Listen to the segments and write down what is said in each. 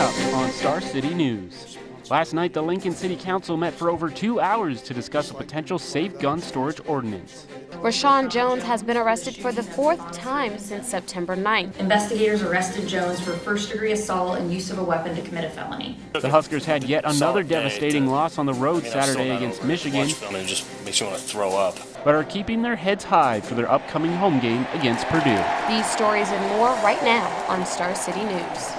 up on Star City News. Last night, the Lincoln City Council met for over 2 hours to discuss a potential safe gun storage ordinance. Rashawn Jones has been arrested for the 4th time since September 9th. Investigators arrested Jones for first-degree assault and use of a weapon to commit a felony. The Huskers had yet another devastating loss on the road Saturday against Michigan. It just makes you want to throw up. But are keeping their heads high for their upcoming home game against Purdue. These stories and more right now on Star City News.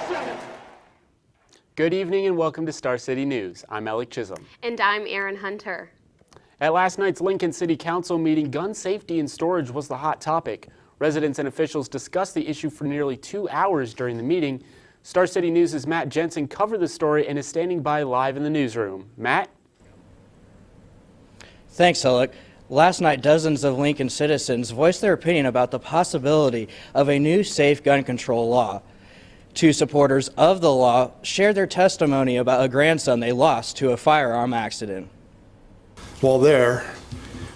Good evening and welcome to Star City News. I'm Alec Chisholm. And I'm Aaron Hunter. At last night's Lincoln City Council meeting, gun safety and storage was the hot topic. Residents and officials discussed the issue for nearly 2 hours during the meeting. Star City News' Matt Jensen covered the story and is standing by live in the newsroom. Matt? Thanks, Alec. Last night, dozens of Lincoln citizens voiced their opinion about the possibility of a new safe gun control law. Two supporters of the law shared their testimony about a grandson they lost to a firearm accident. While there,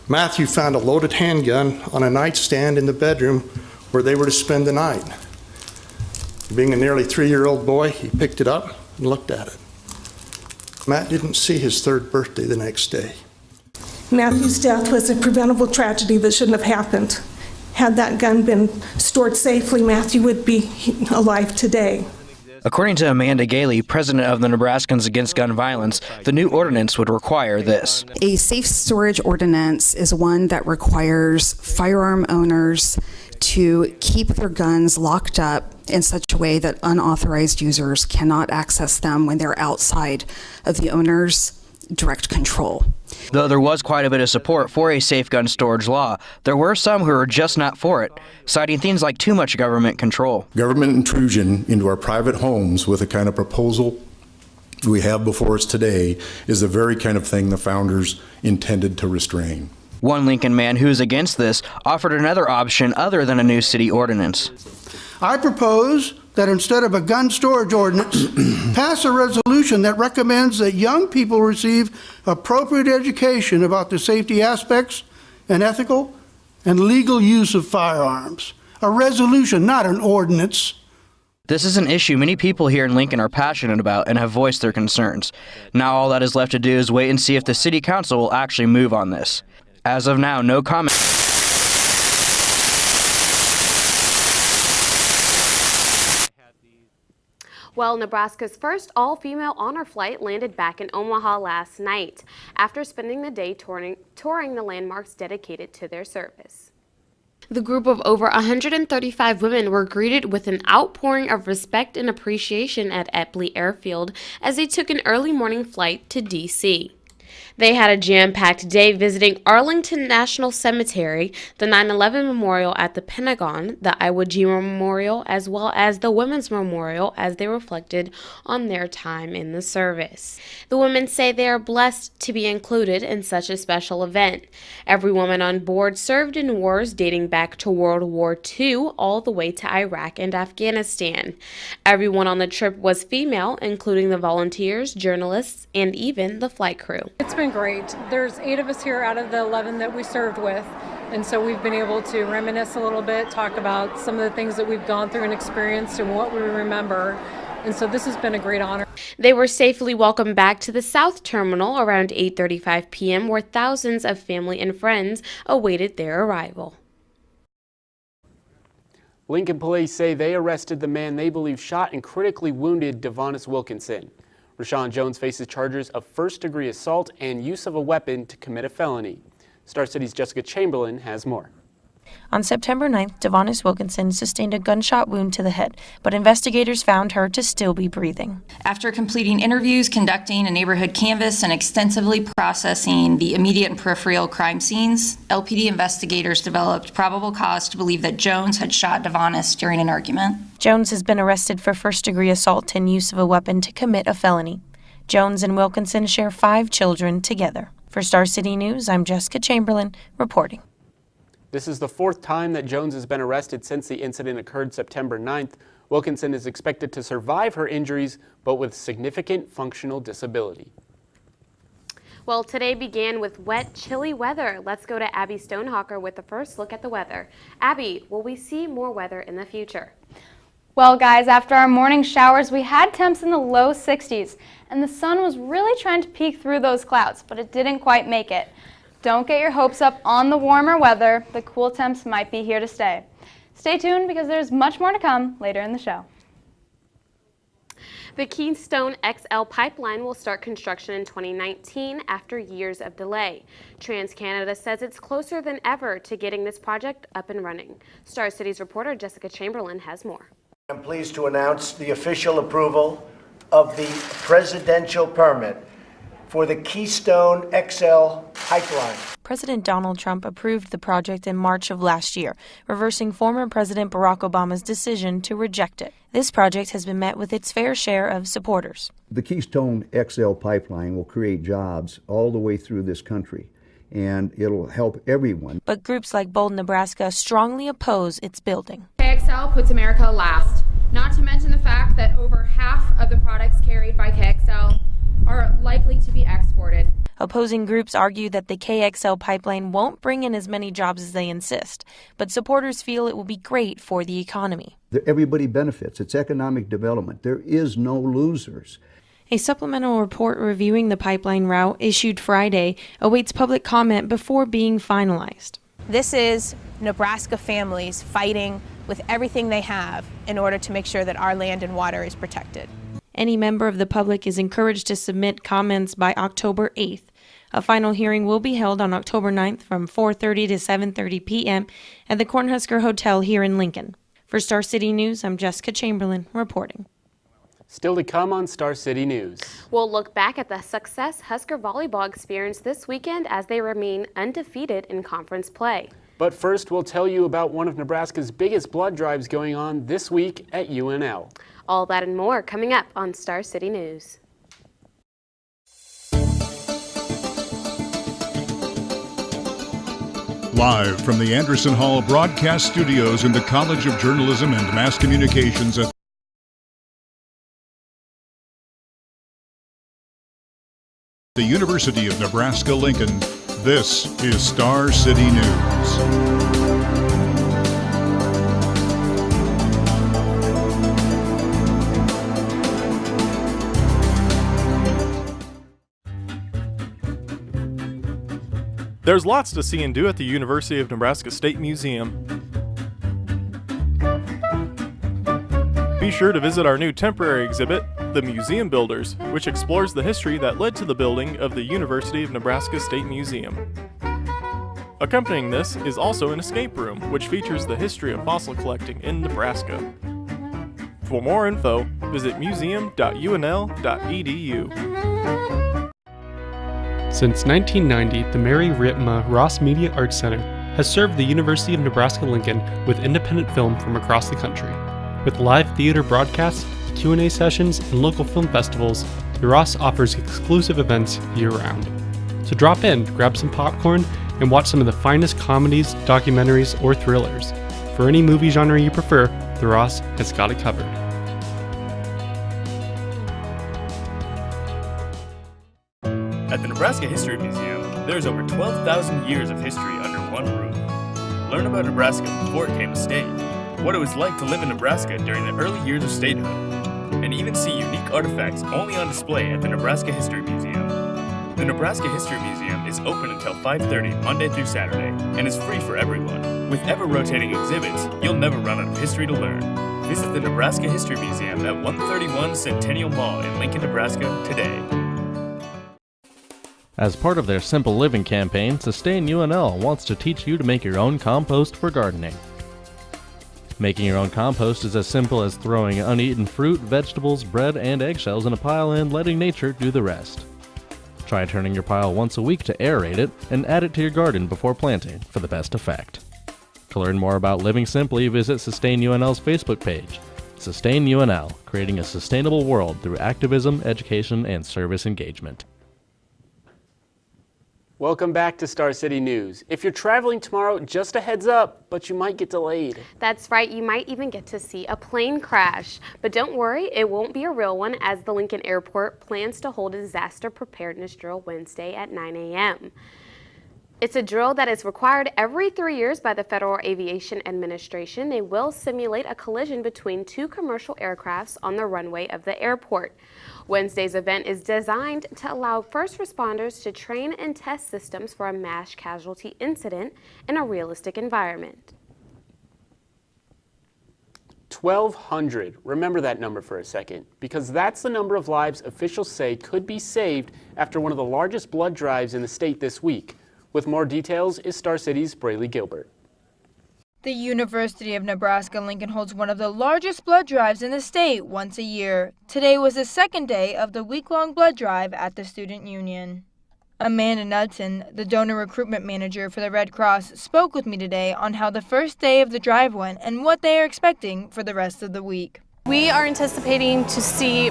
Matthew found a loaded handgun on a nightstand in the bedroom where they were to spend the night. Being a nearly 3-year-old boy, he picked it up and looked at it. Matt didn't see his 3rd birthday the next day. Matthew's death was a preventable tragedy that shouldn't have happened. Had that gun been stored safely, Matthew would be alive today. According to Amanda Gailey, president of the Nebraskans Against Gun Violence, the new ordinance would require this. A safe storage ordinance is one that requires firearm owners to keep their guns locked up in such a way that unauthorized users cannot access them when they're outside of the owner's direct control. Though there was quite a bit of support for a safe gun storage law, there were some who were just not for it, citing things like too much government control. Government intrusion into our private homes with the kind of proposal we have before us today is the very kind of thing the founders intended to restrain. One Lincoln man who's against this offered another option other than a new city ordinance. I propose that instead of a gun storage ordinance, pass a resolution that recommends that young people receive appropriate education about the safety aspects and ethical and legal use of firearms. A resolution, not an ordinance. This is an issue many people here in Lincoln are passionate about and have voiced their concerns. Now all that is left to do is wait and see if the City Council will actually move on this. As of now, no comment. Well, Nebraska's first all-female honor flight landed back in Omaha last night after spending the day touring the landmarks dedicated to their service. The group of over 135 women were greeted with an outpouring of respect and appreciation at Eppley Airfield as they took an early morning flight to D.C. They had a jam-packed day visiting Arlington National Cemetery, the 9/11 Memorial at the Pentagon, the Iwo Jima Memorial, as well as the Women's Memorial as they reflected on their time in the service. The women say they are blessed to be included in such a special event. Every woman on board served in wars dating back to World War II all the way to Iraq and Afghanistan. Everyone on the trip was female, including the volunteers, journalists, and even the flight crew. It's been great. There's 8 of us here out of the 11 that we served with, and so we've been able to reminisce a little bit, talk about some of the things that we've gone through and experienced and what we remember, and so this has been a great honor. They were safely welcomed back to the South Terminal around 8:35 p.m. where thousands of family and friends awaited their arrival. Lincoln police say they arrested the man they believe shot and critically wounded Devonis Wilkinson. Rashawn Jones faces charges of first-degree assault and use of a weapon to commit a felony. Star City's Jessica Chamberlain has more. On September 9th, Devonis Wilkinson sustained a gunshot wound to the head, but investigators found her to still be breathing. After completing interviews, conducting a neighborhood canvass, and extensively processing the immediate and peripheral crime scenes, LPD investigators developed probable cause to believe that Jones had shot Devonis during an argument. Jones has been arrested for first-degree assault and use of a weapon to commit a felony. Jones and Wilkinson share 5 children together. For Star City News, I'm Jessica Chamberlain, reporting. This is the 4th time that Jones has been arrested since the incident occurred September 9th. Wilkinson is expected to survive her injuries, but with significant functional disability. Well, today began with wet, chilly weather. Let's go to Abby Stonehawker with the first look at the weather. Abby, will we see more weather in the future? Well, guys, after our morning showers, we had temps in the low 60s, and the sun was really trying to peek through those clouds, but it didn't quite make it. Don't get your hopes up on the warmer weather. The cool temps might be here to stay. Stay tuned because there's much more to come later in the show. The Keystone XL pipeline will start construction in 2019 after years of delay. TransCanada says it's closer than ever to getting this project up and running. Star City's reporter Jessica Chamberlain has more. I'm pleased to announce the official approval of the presidential permit for the Keystone XL pipeline. President Donald Trump approved the project in March of last year, reversing former President Barack Obama's decision to reject it. This project has been met with its fair share of supporters. The Keystone XL pipeline will create jobs all the way through this country, and it'll help everyone. But groups like Bold, Nebraska strongly oppose its building. KXL puts America last, not to mention the fact that over half of the products carried by KXL are likely to be exported. Opposing groups argue that the KXL pipeline won't bring in as many jobs as they insist, but supporters feel it will be great for the economy. Everybody benefits. It's economic development. There is no losers. A supplemental report reviewing the pipeline route issued Friday awaits public comment before being finalized. This is Nebraska families fighting with everything they have in order to make sure that our land and water is protected. Any member of the public is encouraged to submit comments by October 8th. A final hearing will be held on October 9th from 4:30 to 7:30 p.m. at the Cornhusker Hotel here in Lincoln. For Star City News, I'm Jessica Chamberlain reporting. Still to come on Star City News. We'll look back at the success Husker volleyball experienced this weekend as they remain undefeated in conference play. But first, we'll tell you about one of Nebraska's biggest blood drives going on this week at UNL. All that and more coming up on Star City News. Live from the Anderson Hall Broadcast Studios in the College of Journalism and Mass Communications at the University of Nebraska-Lincoln, this is Star City News. There's lots to see and do at the University of Nebraska State Museum. Be sure to visit our new temporary exhibit, The Museum Builders, which explores the history that led to the building of the University of Nebraska State Museum. Accompanying this is also an escape room, which features the history of fossil collecting in Nebraska. For more info, visit museum.unl.edu. Since 1990, the Mary Ritma Ross Media Arts Center has served the University of Nebraska-Lincoln with independent film from across the country. With live theater broadcasts, Q&A sessions, and local film festivals, the Ross offers exclusive events year-round. So drop in, grab some popcorn, and watch some of the finest comedies, documentaries, or thrillers. For any movie genre you prefer, the Ross has got it covered. At the Nebraska History Museum, there's over 12,000 years of history under one roof. Learn about Nebraska before it came a state, what it was like to live in Nebraska during the early years of statehood, and even see unique artifacts only on display at the Nebraska History Museum. The Nebraska History Museum is open until 5:30 Monday through Saturday and is free for everyone. With ever-rotating exhibits, you'll never run out of history to learn. Visit the Nebraska History Museum at 131 Centennial Mall in Lincoln, Nebraska today. As part of their Simple Living campaign, Sustain UNL wants to teach you to make your own compost for gardening. Making your own compost is as simple as throwing uneaten fruit, vegetables, bread, and eggshells in a pile and letting nature do the rest. Try turning your pile once a week to aerate it and add it to your garden before planting for the best effect. To learn more about living simply, visit Sustain UNL's Facebook page. Sustain UNL, creating a sustainable world through activism, education, and service engagement. Welcome back to Star City News. If you're traveling tomorrow, just a heads up, but you might get delayed. That's right, you might even get to see a plane crash. But don't worry, it won't be a real one as the Lincoln Airport plans to hold a disaster preparedness drill Wednesday at 9 a.m. It's a drill that is required every 3 years by the Federal Aviation Administration. They will simulate a collision between two commercial aircrafts on the runway of the airport. Wednesday's event is designed to allow first responders to train and test systems for a mass casualty incident in a realistic environment. 1,200. Remember that number for a second, because that's the number of lives officials say could be saved after one of the largest blood drives in the state this week. With more details is Star City's Braley Gilbert. The University of Nebraska-Lincoln holds one of the largest blood drives in the state once a year. Today was the second day of the week-long blood drive at the Student Union. Amanda Knudsen, the donor recruitment manager for the Red Cross, spoke with me today on how the first day of the drive went and what they are expecting for the rest of the week. We are anticipating to see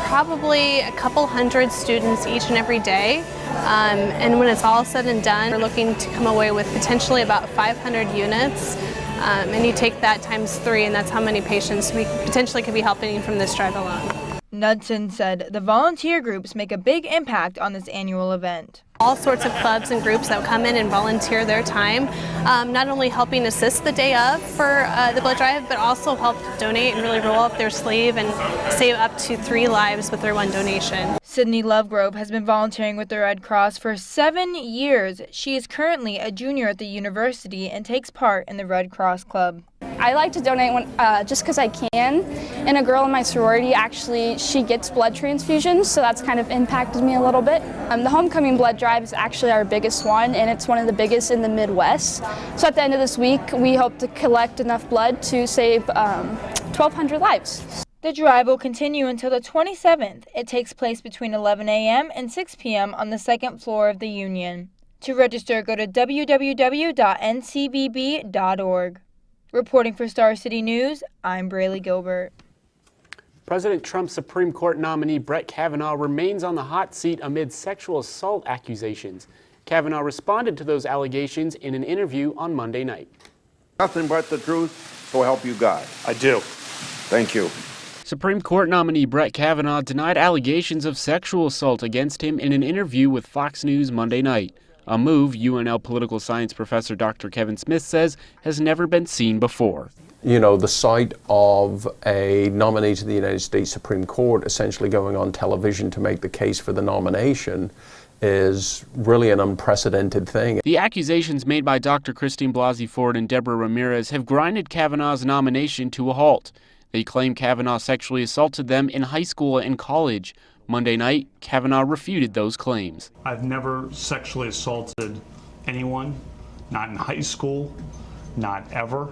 probably a couple hundred students each and every day. And when it's all said and done, we're looking to come away with potentially about 500 units. And you take that times 3, and that's how many patients we potentially could be helping from this drive alone. Knudsen said the volunteer groups make a big impact on this annual event. All sorts of clubs and groups that come in and volunteer their time, not only helping assist the day of for the blood drive, but also help donate and really roll up their sleeve and save up to 3 lives with their one donation. Sydney Lovegrove has been volunteering with the Red Cross for 7 years. She is currently a junior at the university and takes part in the Red Cross Club. I like to donate just because I can, and a girl in my sorority actually, she gets blood transfusions, so that's kind of impacted me a little bit. The homecoming blood drive is actually our biggest one, and it's one of the biggest in the Midwest. So at the end of this week, we hope to collect enough blood to save 1,200 lives. The drive will continue until the 27th. It takes place between 11 a.m. and 6 p.m. on the second floor of the Union. To register, go to www.ncbb.org. Reporting for Star City News, I'm Braley Gilbert. President Trump's Supreme Court nominee Brett Kavanaugh remains on the hot seat amid sexual assault accusations. Kavanaugh responded to those allegations in an interview on Monday night. Nothing but the truth, so help you God. I do. Thank you. Supreme Court nominee Brett Kavanaugh denied allegations of sexual assault against him in an interview with Fox News Monday night. A move UNL political science professor Dr. Kevin Smith says has never been seen before. You know, the sight of a nominee to the United States Supreme Court essentially going on television to make the case for the nomination is really an unprecedented thing. The accusations made by Dr. Christine Blasey Ford and Deborah Ramirez have grinded Kavanaugh's nomination to a halt. They claim Kavanaugh sexually assaulted them in high school and college. Monday night, Kavanaugh refuted those claims. I've never sexually assaulted anyone, not in high school, not ever.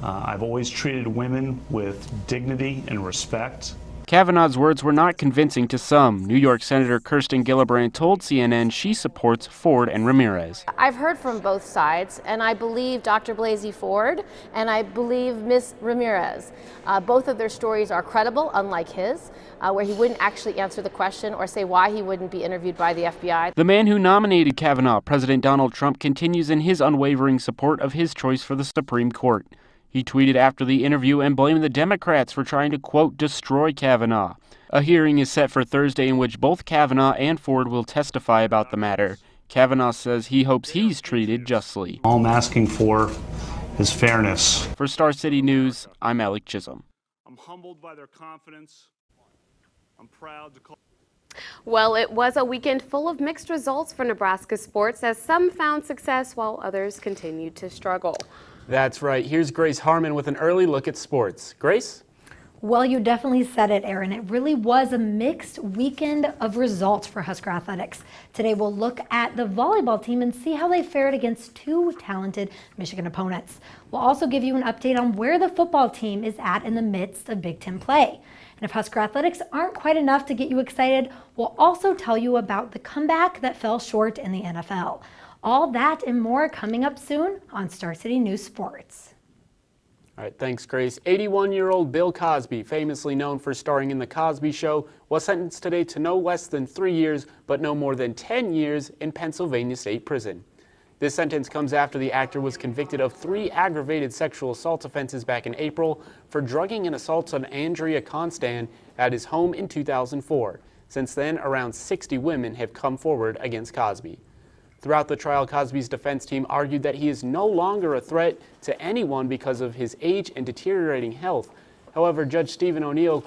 I've always treated women with dignity and respect. Kavanaugh's words were not convincing to some. New York Senator Kirsten Gillibrand told CNN she supports Ford and Ramirez. I've heard from both sides, and I believe Dr. Blasey Ford and I believe Ms. Ramirez. Both of their stories are credible, unlike his, where he wouldn't actually answer the question or say why he wouldn't be interviewed by the FBI. The man who nominated Kavanaugh, President Donald Trump, continues in his unwavering support of his choice for the Supreme Court. He tweeted after the interview and blamed the Democrats for trying to, quote, destroy Kavanaugh. A hearing is set for Thursday in which both Kavanaugh and Ford will testify about the matter. Kavanaugh says he hopes he's treated justly. All I'm asking for is fairness. For Star City News, I'm Alec Chisholm. I'm humbled by their confidence. I'm proud to call. Well, it was a weekend full of mixed results for Nebraska sports as some found success while others continued to struggle. That's right. Here's Grace Harmon with an early look at sports. Grace? Well, you definitely said it, Aaron. It really was a mixed weekend of results for Husker athletics. Today we'll look at the volleyball team and see how they fared against 2 talented Michigan opponents. We'll also give you an update on where the football team is at in the midst of Big Ten play. And if Husker athletics aren't quite enough to get you excited, we'll also tell you about the comeback that fell short in the NFL. All that and more coming up soon on Star City News Sports. All right, thanks, Grace. 81-year-old Bill Cosby, famously known for starring in The Cosby Show, was sentenced today to no less than 3 years, but no more than 10 years in Pennsylvania State Prison. This sentence comes after the actor was convicted of 3 aggravated sexual assault offenses back in April for drugging and assaults on Andrea Constan at his home in 2004. Since then, around 60 women have come forward against Cosby. Throughout the trial, Cosby's defense team argued that he is no longer a threat to anyone because of his age and deteriorating health. However, Judge Stephen O'Neill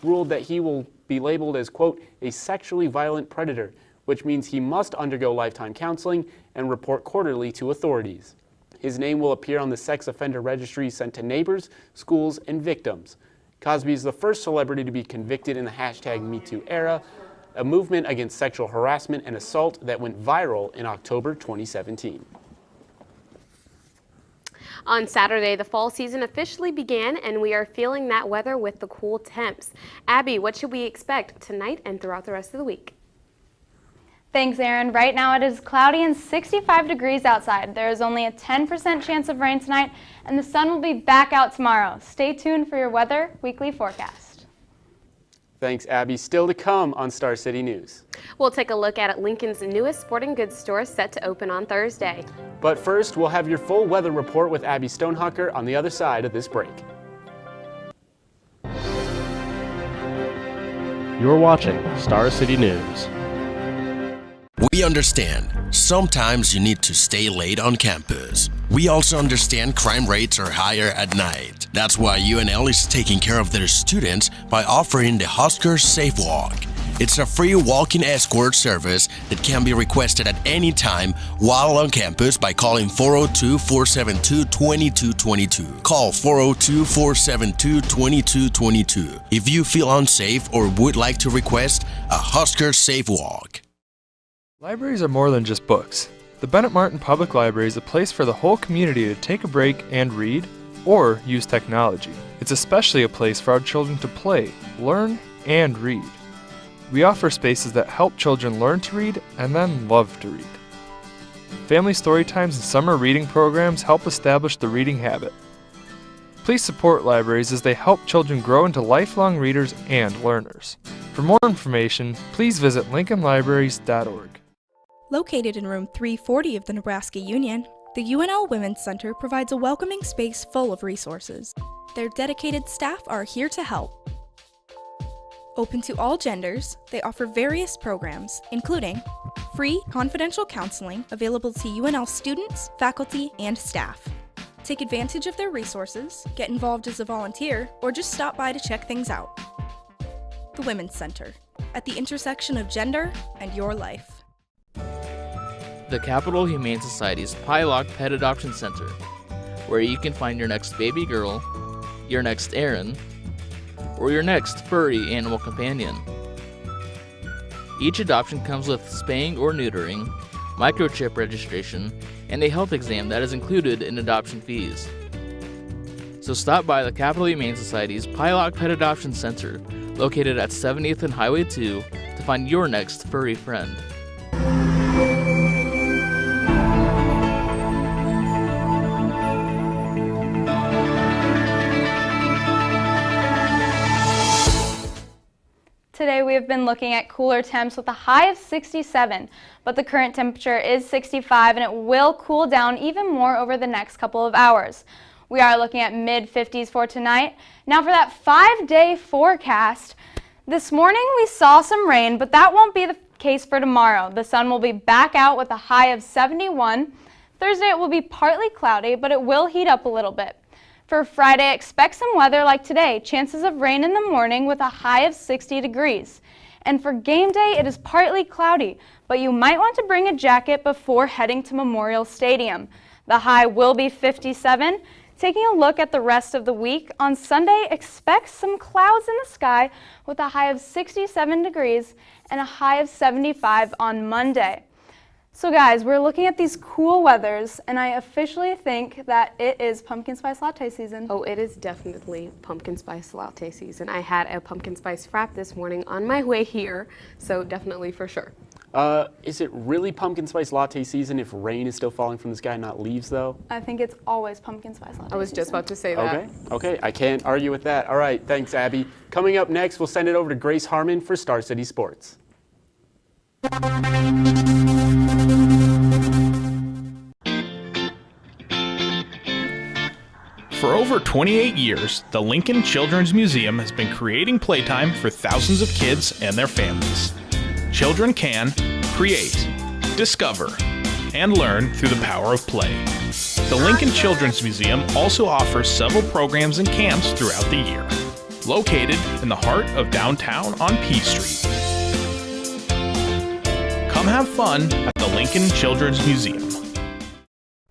ruled that he will be labeled as, quote, a sexually violent predator, which means he must undergo lifetime counseling and report quarterly to authorities. His name will appear on the sex offender registry sent to neighbors, schools, and victims. Cosby is the first celebrity to be convicted in the #MeToo era, a movement against sexual harassment and assault that went viral in October 2017. On Saturday, the fall season officially began, and we are feeling that weather with the cool temps. Abby, what should we expect tonight and throughout the rest of the week? Thanks, Erin. Right now it is cloudy and 65 degrees outside. There is only a 10% chance of rain tonight, and the sun will be back out tomorrow. Stay tuned for your weather weekly forecast. Thanks, Abby. Still to come on Star City News. We'll take a look at Lincoln's newest sporting goods store set to open on Thursday. But first, we'll have your full weather report with Abby Stonehucker on the other side of this break. You're watching Star City News. We understand. Sometimes you need to stay late on campus. We also understand crime rates are higher at night. That's why UNL is taking care of their students by offering the Husker Safe Walk. It's a free walk-in escort service that can be requested at any time while on campus by calling 402-472-2222. Call 402-472-2222 if you feel unsafe or would like to request a Husker Safe Walk. Libraries are more than just books. The Bennett Martin Public Library is a place for the whole community to take a break and read, or use technology. It's especially a place for our children to play, learn, and read. We offer spaces that help children learn to read and then love to read. Family story times and summer reading programs help establish the reading habit. Please support libraries as they help children grow into lifelong readers and learners. For more information, please visit lincolnlibraries.org. Located in room 340 of the Nebraska Union, the UNL Women's Center provides a welcoming space full of resources. Their dedicated staff are here to help. Open to all genders, they offer various programs, including free confidential counseling available to UNL students, faculty, and staff. Take advantage of their resources, get involved as a volunteer, or just stop by to check things out. The Women's Center, at the intersection of gender and your life. The Capital Humane Society's Pylock Pet Adoption Center, where you can find your next baby girl, your next Aaron, or your next furry animal companion. Each adoption comes with spaying or neutering, microchip registration, and a health exam that is included in adoption fees. So stop by the Capital Humane Society's Pylock Pet Adoption Center, located at 70th and Highway 2, to find your next furry friend. Today we have been looking at cooler temps with a high of 67, but the current temperature is 65 and it will cool down even more over the next couple of hours. We are looking at mid-50s for tonight. Now for that 5-day forecast, this morning we saw some rain, but that won't be the case for tomorrow. The sun will be back out with a high of 71. Thursday it will be partly cloudy, but it will heat up a little bit. For Friday, expect some weather like today, chances of rain in the morning with a high of 60 degrees. And for game day, it is partly cloudy, but you might want to bring a jacket before heading to Memorial Stadium. The high will be 57. Taking a look at the rest of the week, on Sunday, expect some clouds in the sky with a high of 67 degrees and a high of 75 on Monday. So guys, we're looking at these cool weathers, and I officially think that it is pumpkin spice latte season. Oh, it is definitely pumpkin spice latte season. I had a pumpkin spice frap this morning on my way here, so definitely for sure. Is it really pumpkin spice latte season if rain is still falling from the sky, not leaves though? I think it's always pumpkin spice latte I was just about to say that. Okay, I can't argue with that. All right, thanks Abby. Coming up next, we'll send it over to Grace Harmon for Star City Sports. For over 28 years, the Lincoln Children's Museum has been creating playtime for thousands of kids and their families. Children can create, discover, and learn through the power of play. The Lincoln Children's Museum also offers several programs and camps throughout the year. Located in the heart of downtown on P Street. Come have fun at the Lincoln Children's Museum.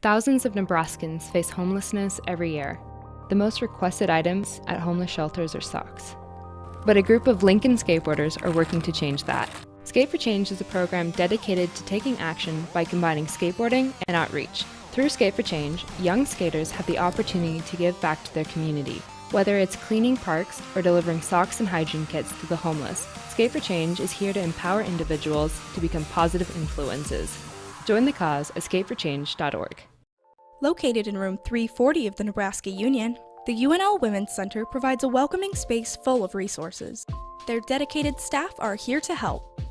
Thousands of Nebraskans face homelessness every year. The most requested items at homeless shelters are socks. But a group of Lincoln skateboarders are working to change that. Skate for Change is a program dedicated to taking action by combining skateboarding and outreach. Through Skate for Change, young skaters have the opportunity to give back to their community. Whether it's cleaning parks or delivering socks and hygiene kits to the homeless, Skate for Change is here to empower individuals to become positive influences. Join the cause at skateforchange.org. Located in room 340 of the Nebraska Union, the UNL Women's Center provides a welcoming space full of resources. Their dedicated staff are here to help.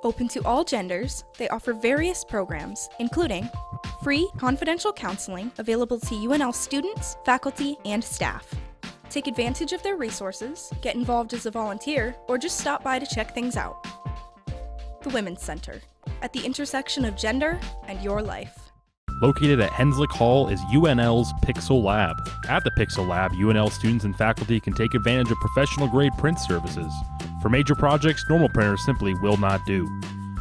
Open to all genders, they offer various programs, including free confidential counseling available to UNL students, faculty, and staff. Take advantage of their resources, get involved as a volunteer, or just stop by to check things out. The Women's Center, at the intersection of gender and your life. Located at Henslick Hall is UNL's Pixel Lab. At the Pixel Lab, UNL students and faculty can take advantage of professional-grade print services. For major projects, normal printers simply will not do.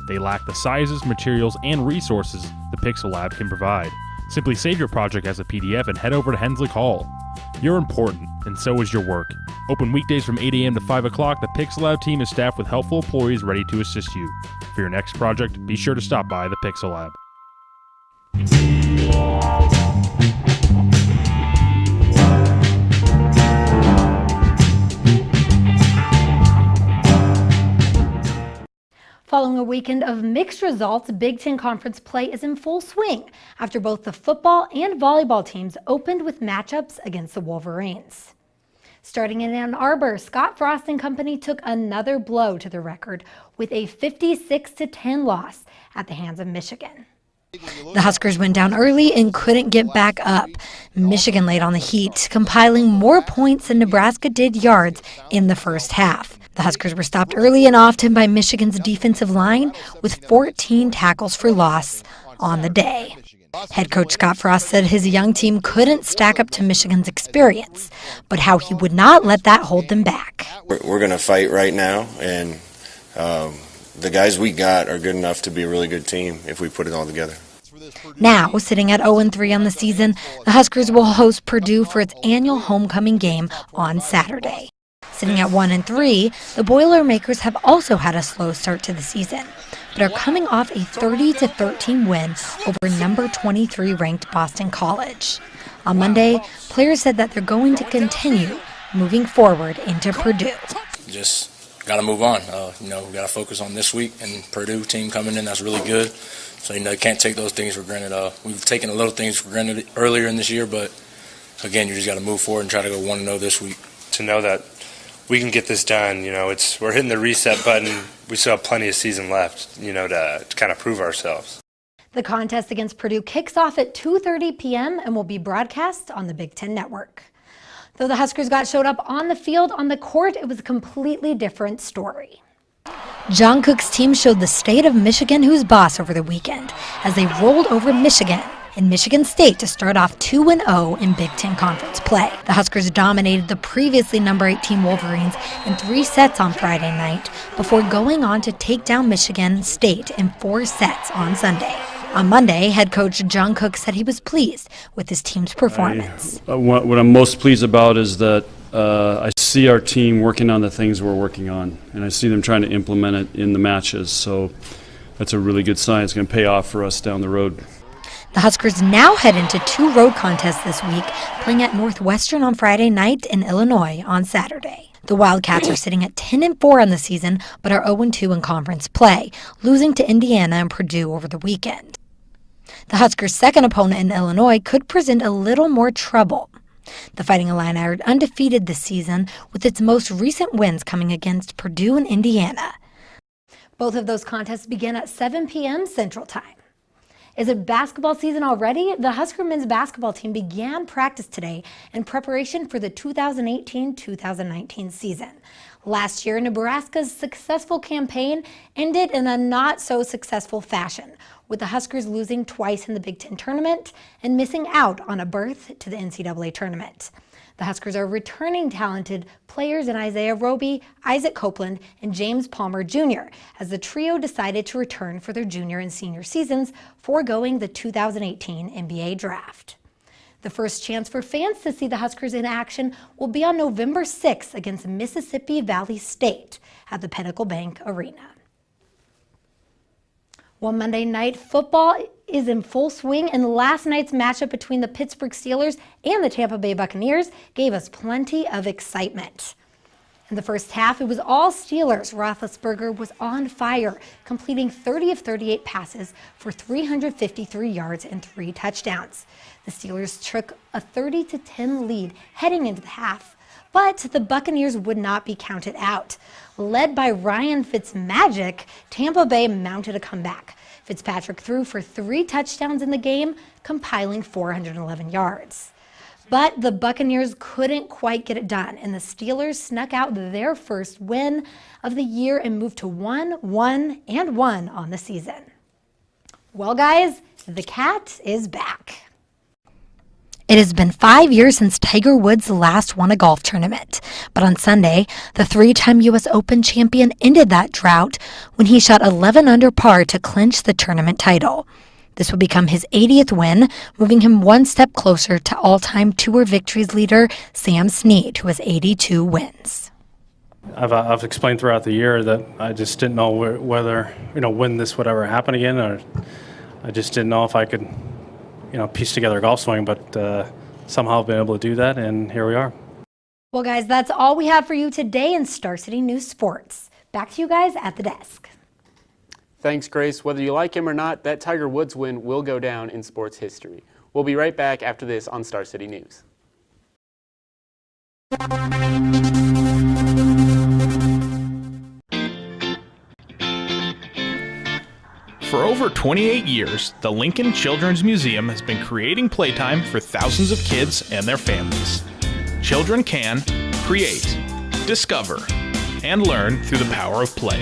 They lack the sizes, materials, and resources the Pixel Lab can provide. Simply save your project as a PDF and head over to Henslick Hall. You're important, and so is your work. Open weekdays from 8 a.m. to 5 o'clock, the Pixel Lab team is staffed with helpful employees ready to assist you. For your next project, be sure to stop by the Pixel Lab. Following a weekend of mixed results, Big Ten Conference play is in full swing after both the football and volleyball teams opened with matchups against the Wolverines. Starting in Ann Arbor, Scott Frost and company took another blow to the record with a 56-10 loss at the hands of Michigan. The Huskers went down early and couldn't get back up. Michigan laid on the heat, compiling more points than Nebraska did yards in the first half. The Huskers were stopped early and often by Michigan's defensive line with 14 tackles for loss on the day. Head coach Scott Frost said his young team couldn't stack up to Michigan's experience, but how he would not let that hold them back. We're going to fight right now, and the guys we got are good enough to be a really good team if we put it all together. Now, sitting at 0-3 on the season, the Huskers will host Purdue for its annual homecoming game on Saturday. Sitting at 1-3, the Boilermakers have also had a slow start to the season, but are coming off a 30-13 win over number 23 ranked Boston College. On Monday, players said that they're going to continue moving forward into Purdue. Just got to move on. We got to focus on this week and Purdue team coming in. That's really good. So, you can't take those things for granted. We've taken a little things for granted earlier in this year, but again, you just got to move forward and try to go 1-0 this week. To know that we can get this done, we're hitting the reset button. We still have plenty of season left, to kind of prove ourselves. The contest against Purdue kicks off at 2:30 p.m. and will be broadcast on the Big Ten Network. Though the Huskers showed up on the field, on the court, it was a completely different story. John Cook's team showed the state of Michigan who's boss over the weekend as they rolled over Michigan in Michigan State to start off 2-0 in Big Ten Conference play. The Huskers dominated the previously number 18 Wolverines in 3 sets on Friday night before going on to take down Michigan State in 4 sets on Sunday. On Monday, head coach John Cook said he was pleased with his team's performance. What I'm most pleased about is that I see our team working on the things we're working on, and I see them trying to implement it in the matches. So that's a really good sign. It's going to pay off for us down the road. The Huskers now head into 2 road contests this week, playing at Northwestern on Friday night and Illinois on Saturday. The Wildcats are sitting at 10-4 on the season, but are 0-2 in conference play, losing to Indiana and Purdue over the weekend. The Huskers' second opponent in Illinois could present a little more trouble. The Fighting Illini are undefeated this season, with its most recent wins coming against Purdue and Indiana. Both of those contests begin at 7 p.m. Central Time. Is it basketball season already? The Husker men's basketball team began practice today in preparation for the 2018-2019 season. Last year, Nebraska's successful campaign ended in a not-so-successful fashion, with the Huskers losing twice in the Big Ten tournament and missing out on a berth to the NCAA tournament. The Huskers are returning talented players in Isaiah Roby, Isaac Copeland, and James Palmer Jr. as the trio decided to return for their junior and senior seasons, foregoing the 2018 NBA draft. The first chance for fans to see the Huskers in action will be on November 6th against Mississippi Valley State at the Pinnacle Bank Arena. Well, Monday Night Football is in full swing, and last night's matchup between the Pittsburgh Steelers and the Tampa Bay Buccaneers gave us plenty of excitement. In the first half, it was all Steelers. Roethlisberger was on fire, completing 30 of 38 passes for 353 yards and 3 touchdowns. The Steelers took a 30-10 lead heading into the half, but the Buccaneers would not be counted out. Led by Ryan Fitzmagic, Tampa Bay mounted a comeback. Fitzpatrick threw for 3 touchdowns in the game, compiling 411 yards. But the Buccaneers couldn't quite get it done, and the Steelers snuck out their first win of the year and moved to 1-1-1 on the season. Well, guys, the cat is back. It has been 5 years since Tiger Woods last won a golf tournament, but on Sunday, the 3-time U.S. Open champion ended that drought when he shot 11 under par to clinch the tournament title. This would become his 80th win, moving him one step closer to all-time tour victories leader Sam Snead, who has 82 wins. I've explained throughout the year that I just didn't know whether, when this would ever happen again, or I just didn't know if I could piece together a golf swing, but somehow I've been able to do that, and here we are. Well, guys, that's all we have for you today in Star City News Sports. Back to you guys at the desk. Thanks, Grace. Whether you like him or not, that Tiger Woods win will go down in sports history. We'll be right back after this on Star City News. For over 28 years, the Lincoln Children's Museum has been creating playtime for thousands of kids and their families. Children can create, discover, and learn through the power of play.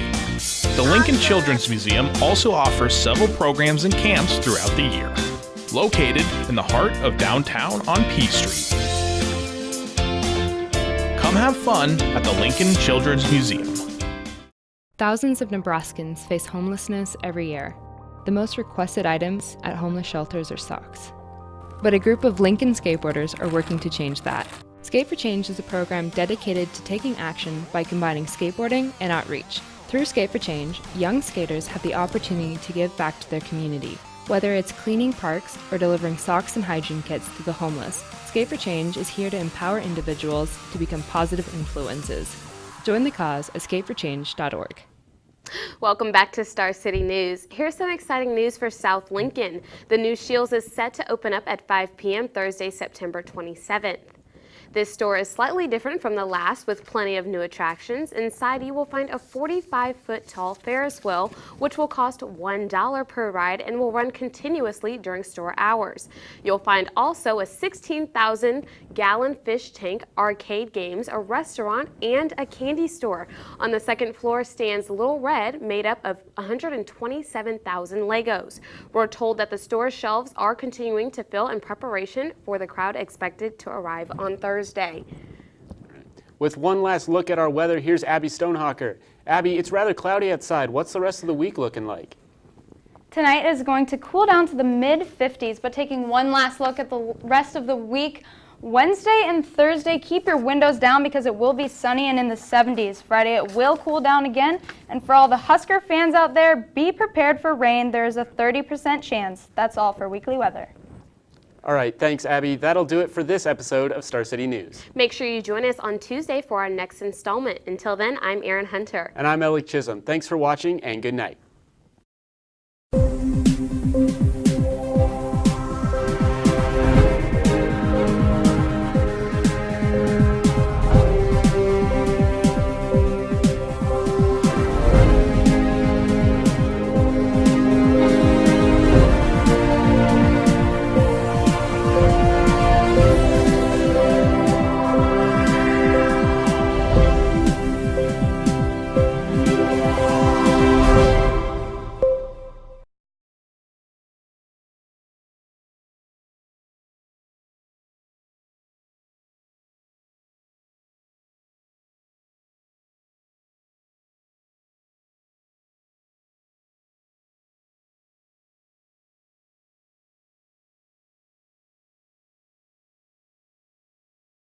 The Lincoln Children's Museum also offers several programs and camps throughout the year. Located in the heart of downtown on P Street. Come have fun at the Lincoln Children's Museum. Thousands of Nebraskans face homelessness every year. The most requested items at homeless shelters are socks. But a group of Lincoln skateboarders are working to change that. Skate for Change is a program dedicated to taking action by combining skateboarding and outreach. Through Skate for Change, young skaters have the opportunity to give back to their community. Whether it's cleaning parks or delivering socks and hygiene kits to the homeless, Skate for Change is here to empower individuals to become positive influences. Join the cause at skateforchange.org. Welcome back to Star City News. Here's some exciting news for South Lincoln. The new Shields is set to open up at 5 p.m. Thursday, September 27th. This store is slightly different from the last with plenty of new attractions. Inside you will find a 45-foot tall Ferris wheel, which will cost $1 per ride and will run continuously during store hours. You'll find also a 16,000-gallon fish tank, arcade games, a restaurant, and a candy store. On the second floor stands Little Red, made up of 127,000 Legos. We're told that the store's shelves are continuing to fill in preparation for the crowd expected to arrive on Thursday. With one last look at our weather, here's Abby Stonehawker. Abby, it's rather cloudy outside. What's the rest of the week looking like? Tonight is going to cool down to the mid-50s, but taking one last look at the rest of the week, Wednesday and Thursday, keep your windows down because it will be sunny and in the 70s. Friday, it will cool down again. And for all the Husker fans out there, be prepared for rain. There is a 30% chance. That's all for weekly weather. All right, thanks, Abby. That'll do it for this episode of Star City News. Make sure you join us on Tuesday for our next installment. Until then, I'm Erin Hunter. And I'm Ellie Chisholm. Thanks for watching, and good night.